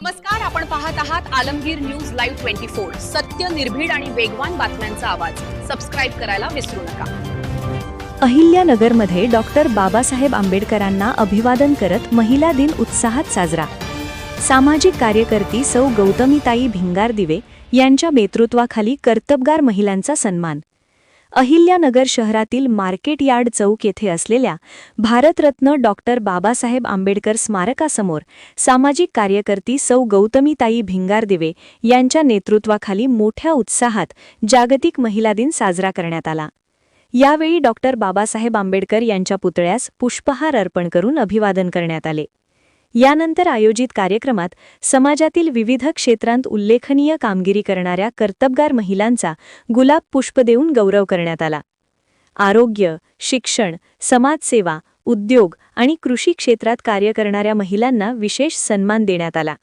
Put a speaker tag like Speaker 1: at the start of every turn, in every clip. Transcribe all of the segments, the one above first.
Speaker 1: नमस्कार, आपण पाहत आहात आलमगीर न्यूज लाईव्ह 24। सत्य, निर्भीड आणि वेगवान बातम्यांचा आवाज। सबस्क्राइब करायला विसरू नका।
Speaker 2: अहिल्यानगरमध्ये डॉक्टर बाबासाहेब आंबेडकरांना अभिवादन करत महिला दिन उत्साहात साजरा। सामाजिक कार्यकर्ती सौ गौतमीताई भिंगारदिवे यांच्या नेतृत्वाखाली कर्तबगार महिलांचा सन्मान। अहिल्यानगर शहरातील मार्केट यार्ड चौक येथे असलेल्या भारतरत्न डॉक्टर बाबासाहेब आंबेडकर स्मारकासमोर सामाजिक कार्यकर्ती सौ गौतमीताई भिंगारदिवे यांच्या नेतृत्वाखाली मोठ्या उत्साहात जागतिक महिला दिन साजरा करण्यात आला। यावेळी डॉक्टर बाबासाहेब आंबेडकर यांच्या पुतळ्यास पुष्पहार अर्पण करून अभिवादन करण्यात आले। यानंतर आयोजित कार्यक्रमात समाजातील विविध क्षेत्रांत उल्लेखनीय कामगिरी करणाऱ्या कर्तबगार महिलांचा गुलाब पुष्प देऊन गौरव करण्यात आला। आरोग्य, शिक्षण, समाजसेवा, उद्योग आणि कृषी क्षेत्रात कार्य करणाऱ्या महिलांना विशेष सन्मान देण्यात आला।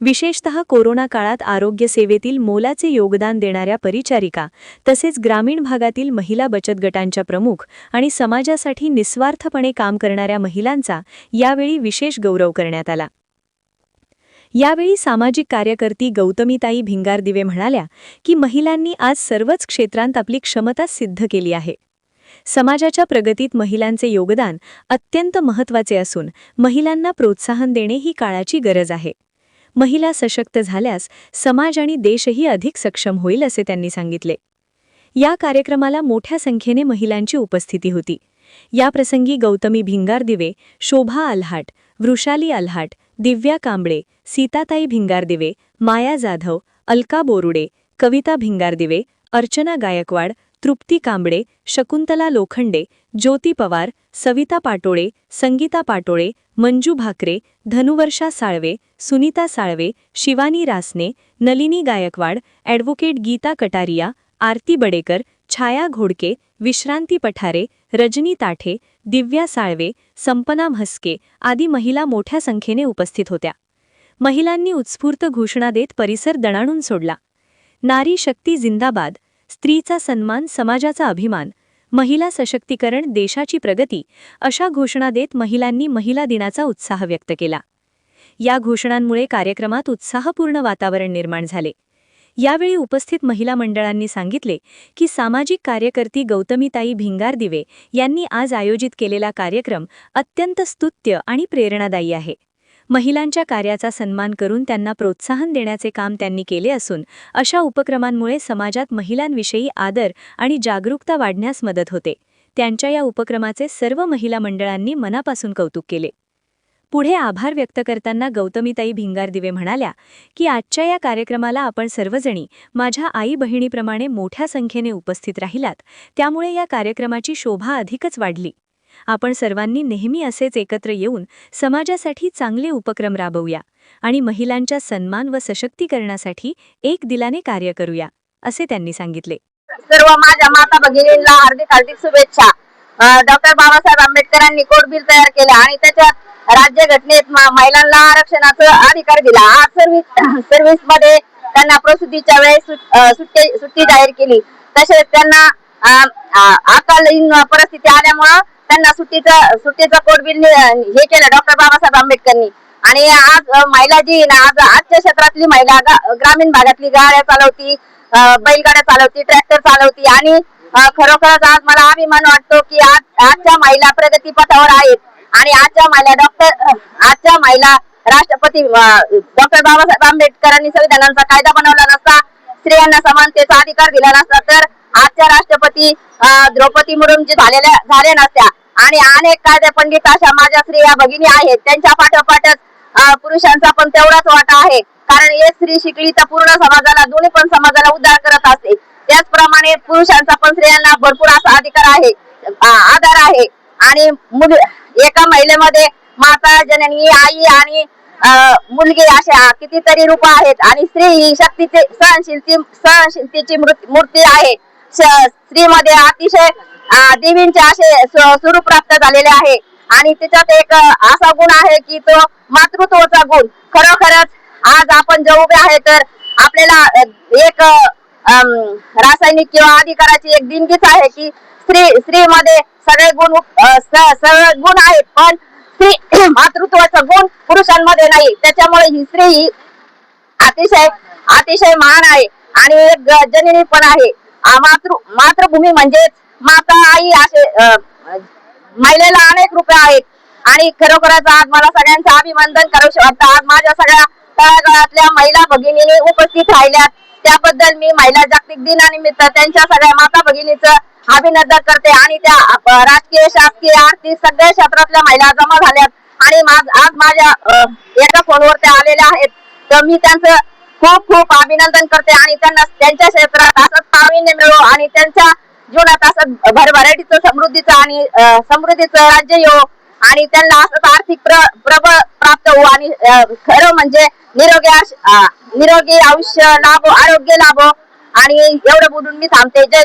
Speaker 2: विशेषतः कोरोना काळात आरोग्य सेवेतील मोलाचे योगदान देणाऱ्या परिचारिका तसेच ग्रामीण भागातील महिला बचत गटांच्या प्रमुख आणि समाजासाठी निस्वार्थपणे काम करणाऱ्या महिलांचा यावेळी विशेष गौरव करण्यात आला। यावेळी सामाजिक कार्यकर्ती गौतमीताई भिंगारदिवे म्हणाल्या की महिलांनी आज सर्वच क्षेत्रांत आपली क्षमता सिद्ध केली आहे। समाजाच्या प्रगतीत महिलांचे योगदान अत्यंत महत्त्वाचे असून महिलांना प्रोत्साहन देणे ही काळाची गरज आहे। महिला सशक्त झाल्यास समाज आणि देशही अधिक सक्षम होईल असे त्यांनी सांगितले। या कार्यक्रमाला मोठ्या संख्येने महिलांची उपस्थिती होती। या प्रसंगी गौतमी भिंगारदिवे, शोभा आल्हाट, वृषाली आल्हाट, दिव्या कांबळे, सीताताई भिंगारदिवे, माया जाधव, अलका बोरुडे, कविता भिंगारदिवे, अर्चना गायकवाड, तृप्ती कांबळे, शकुंतला लोखंडे, ज्योती पवार, सविता पाटोळे, संगीता पाटोळे, मंजू भाकरे, धनुवर्षा साळवे, सुनीता साळवे, शिवानी रासने, नलिनी गायकवाड, ॲडव्होकेट गीता कटारिया, आरती बडेकर, छाया घोडके, विश्रांती पठारे, रजनी ताठे, दिव्या साळवे, संपना म्हस्के आदी महिला मोठ्या संख्येने उपस्थित होत्या। महिलांनी उत्स्फूर्त घोषणा देत परिसर दणाणून सोडला। नारी शक्ती जिंदाबाद, स्त्रीचा सन्मान समाजाचा अभिमान, महिला सशक्तीकरण देशाची प्रगती अशा घोषणा देत महिलांनी महिला दिनाचा उत्साह व्यक्त केला। या घोषणांमुळे कार्यक्रमात उत्साहपूर्ण वातावरण निर्माण झाले। यावेळी उपस्थित महिला मंडळांनी सांगितले की सामाजिक कार्यकर्ती गौतमीताई भिंगारदिवे यांनी आज आयोजित केलेला कार्यक्रम अत्यंत स्तुत्य आणि प्रेरणादायी आहे। महिलांच्या कार्याचा सन्मान करून त्यांना प्रोत्साहन देण्याचे काम त्यांनी केले असून अशा उपक्रमांमुळे समाजात महिलांविषयी आदर आणि जागरूकता वाढण्यास मदत होते। त्यांच्या या उपक्रमाचे सर्व महिला मंडळांनी मनापासून कौतुक केले। पुढे आभार व्यक्त करताना गौतमीताई भिंगारदिवे म्हणाल्या की आजच्या या कार्यक्रमाला आपण सर्वजणी माझ्या आई बहिणीप्रमाणे मोठ्या संख्येने उपस्थित राहिलात, त्यामुळे या कार्यक्रमाची शोभा अधिकच वाढली। आपण सर्वांनी नेहमी असेच एकत्र येऊन समाजासाठी चांगले उपक्रम राबवूया आणि महिलांच्या सन्मान व सशक्तीकरणासाठी एक दिलाने कार्य करूया असे त्यांनी सांगितले।
Speaker 3: सर्व माझ्या माता भगिनींना हार्दिक शुभेच्छा। डॉक्टर बाबासाहेब आंबेडकरांनी कोड बिल तयार केले आणि त्याच्यात राज्यघटनेत महिलांना आरक्षणाचा अधिकार दिला। आज सर्व्हिस मध्ये त्यांना प्रसूतीच्या वेळेस सुट्टी जाहीर केली। तसेच त्यांना अकालीन परिस्थिती आल्यामुळे त्यांना सुट्टीचा कोड बिल हे केलं डॉक्टर बाबासाहेब आंबेडकरांनी। आणि आज महिला जी आजच्या क्षेत्रातली महिला ग्रामीण भागातली गाड्या चालवती, बैलगाड्या चालवती, ट्रॅक्टर चालवती आणि खरोखरच आज मला अभिमान वाटतो की आजच्या महिला प्रगतीपथावर आहेत आणि आजच्या महिला राष्ट्रपती डॉक्टर बाबासाहेब आंबेडकरांनी संविधानाचा कायदा बनवला नसता, स्त्रियांना समानतेचा अधिकार दिला नसता तर आजच्या राष्ट्रपती द्रौपदी मुर्मू जी झाल्या नसत्या। आणि अनेक कायदे पंडित अशा माझ्या स्त्रिया भगिनी आहेत, त्यांच्या पाठोपाठच पुरुषांचा पण तेवढाच वाटा आहे। कारण एक स्त्री शिकली तर पूर्ण समाजाला, दोन्ही पण समाजाला उद्धार करत असते। त्याचप्रमाणे पुरुषांचा पण स्त्रियांना भरपूर असा अधिकार आहे, आधार आहे। आणि एका महिलेमध्ये माता, जननी, आई आणि मुलगी अशा कितीतरी रूप आहेत आणि स्त्री ही सहनशीलतेची मूर्ती आहे। स्त्रीमध्ये अतिशय देवींचे असे स्वरूप प्राप्त झालेले आहे आणि त्याच्यात एक असा गुण आहे की तो मातृत्वाचा गुण। खरोखरच आज आपण जे उभे आहे तर आपल्याला एक रासायनिक किंवा अधिकाराची एक देणगीच आहे की स्त्रीमध्ये सगळे गुण आहेत, पण स्त्री मातृत्वाचा गुण पुरुषांमध्ये नाही। त्याच्यामुळे ही स्त्री अतिशय अतिशय महान आहे आणि एक जननी पण आहे. मातृभूमी म्हणजेच माता आई असे महिलेला अनेक रूपे आहेत. आणि खरोखरच आज मला सगळ्यांचं अभिनंदन करावं वाटतं. आज माझ्या सगळ्या तळागाळातल्या महिला भगिनीने उपस्थित राहिल्या, त्याबद्दल मी महिला जागतिक दिनानिमित्त त्यांच्या सगळ्या माता भगिनीचं अभिनंदन करते. आणि त्या राजकीय, शासकीय, आर्थिक सगळ्या क्षेत्रातल्या महिला जमा झाल्यात आणि आज माझ्या एका फोनवर त्या आलेल्या आहेत. तर मी त्यांचं खूप खूप अभिनंदन करते आणि त्यांना त्यांच्या क्षेत्रात असंच प्रावीण्य मिळो आणि त्यांच्या जीवनात असं भरभराटीचं समृद्धीचं राज्य येऊ आणि त्यांना असंच आर्थिक प्रबळ प्राप्त हो आणि खरं म्हणजे निरोगी आयुष्य लाभो, आरोग्य लाभो. आणि एवढं बोलून मी थांबते. जय